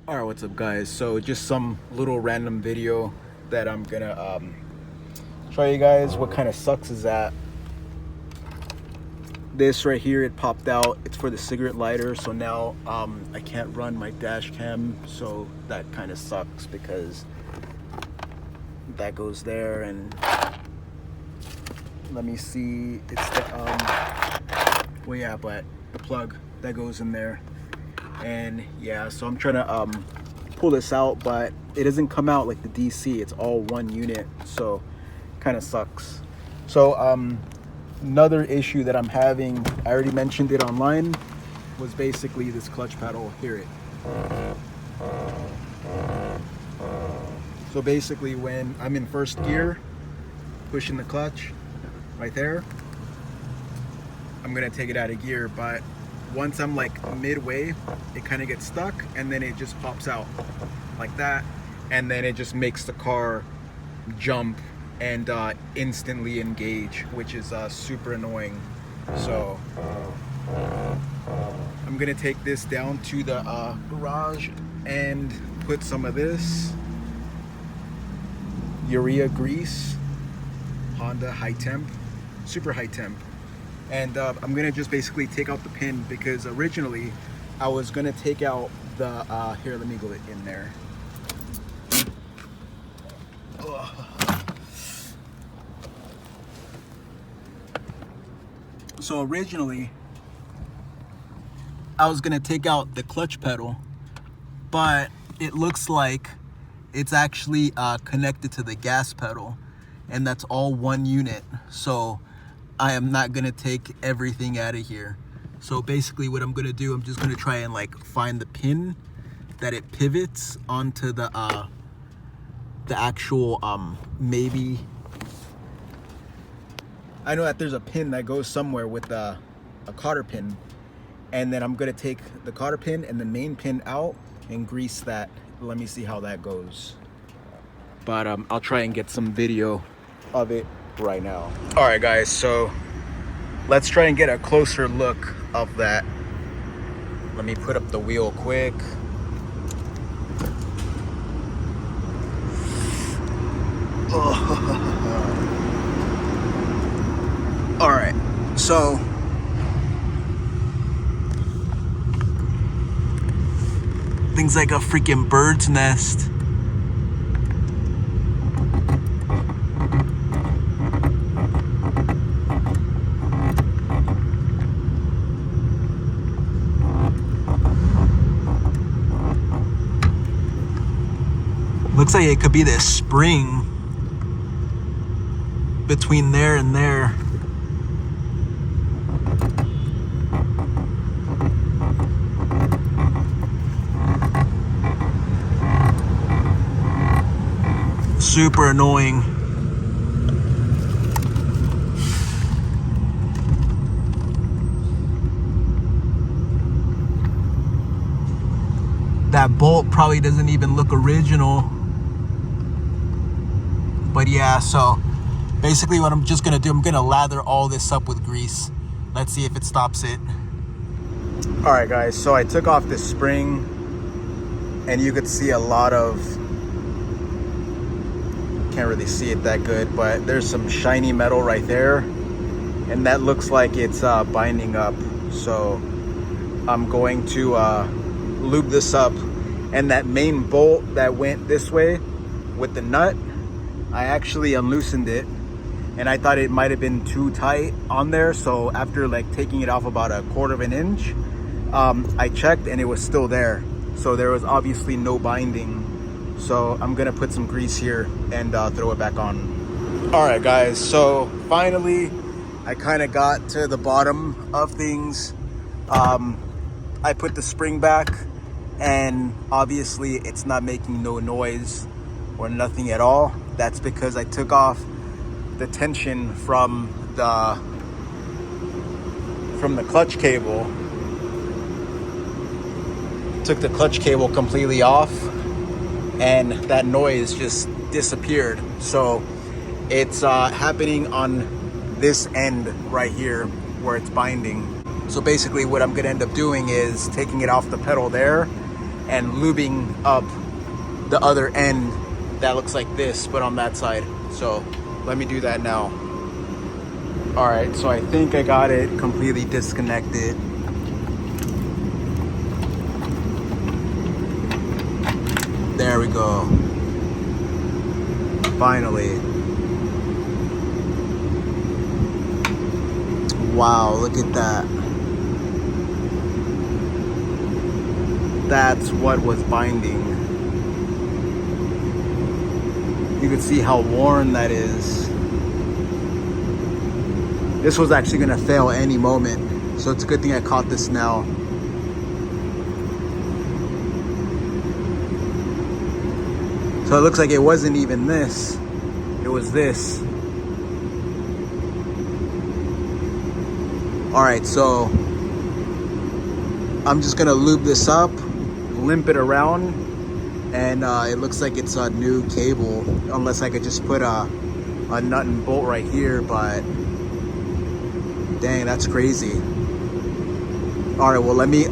All right, what's up guys? So just some little random video that I'm gonna show you guys. What kind of sucks is that this right here, it popped out. It's for the cigarette lighter, so now I can't run my dash cam, so that kind of sucks because that goes there. And let me see, it's the well, yeah, but the plug that goes in there. And yeah, so I'm trying to pull this out, but it doesn't come out like the DC. It's all one unit, so kind of sucks. So another issue that I'm having, I already mentioned it online, was basically this clutch pedal. Hear it. So basically when I'm in first gear, pushing the clutch right there, I'm gonna take it out of gear, but once I'm like midway, it kind of gets stuck and then it just pops out like that, and then it just makes the car jump and instantly engage, which is super annoying. So I'm gonna take this down to the garage and put some of this urea grease, Honda high temp, super high temp. And I'm gonna just basically take out the pin, because originally I was gonna take out the here, let me go in there. So originally I was gonna take out the clutch pedal, but it looks like it's actually connected to the gas pedal, and that's all one unit. So I am not gonna take everything out of here. So basically what I'm gonna do, I'm just gonna try and like find the pin that it pivots onto the actual maybe, I know that there's a pin that goes somewhere with a cotter pin, and then I'm gonna take the cotter pin and the main pin out and grease that. Let me see how that goes. But I'll try and get some video of it right now. All right guys, so let's try and get a closer look of that. Let me put up the wheel quick. All right, so things like a freaking bird's nest. Looks like it could be this spring between there and there. Super annoying. That bolt probably doesn't even look original. But yeah, so basically what I'm just gonna do, I'm gonna lather all this up with grease. Let's see if it stops it. All right guys, so I took off this spring and you could see a lot of, can't really see it that good, but there's some shiny metal right there, and that looks like it's binding up. So I'm going to lube this up, and that main bolt that went this way with the nut, I actually unloosened it, and I thought it might have been too tight on there. So after like taking it off about 1/4 of an inch, I checked and it was still there. So there was obviously no binding. So I'm gonna put some grease here and throw it back on. All right guys, so finally I kind of got to the bottom of things. I put the spring back, and obviously it's not making no noise or nothing at all. That's because I took off the tension from the clutch cable. Took the clutch cable completely off, and that noise just disappeared. So it's happening on this end right here where it's binding. So basically what I'm gonna end up doing is taking it off the pedal there and lubing up the other end that looks like this, but on that side. So let me do that now. All right, so I think I got it completely disconnected. There we go. Finally. Wow, look at that. That's what was binding. You can see how worn that is. This was actually gonna fail any moment, so it's a good thing I caught this now. So it looks like it wasn't even this, it was this. All right, so I'm just gonna lube this up, limp it around, and it looks like it's a new cable, unless I could just put a nut and bolt right here, but dang, that's crazy. All right, well, let me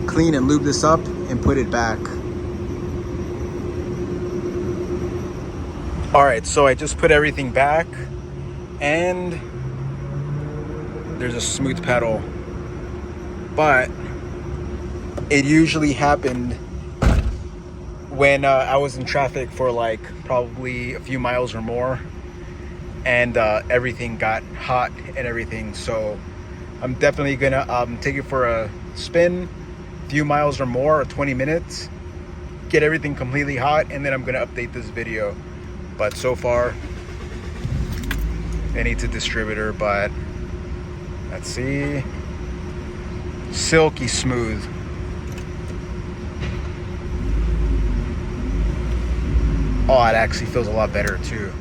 clean and lube this up and put it back. All right, so I just put everything back, and there's a smooth pedal, but it usually happened when I was in traffic for like probably a few miles or more, and everything got hot and everything. So I'm definitely gonna take it for a spin, a few miles or more, or 20 minutes, get everything completely hot, and then I'm gonna update this video. But so far it needs a distributor, but let's see, silky smooth. Oh, it actually feels a lot better too.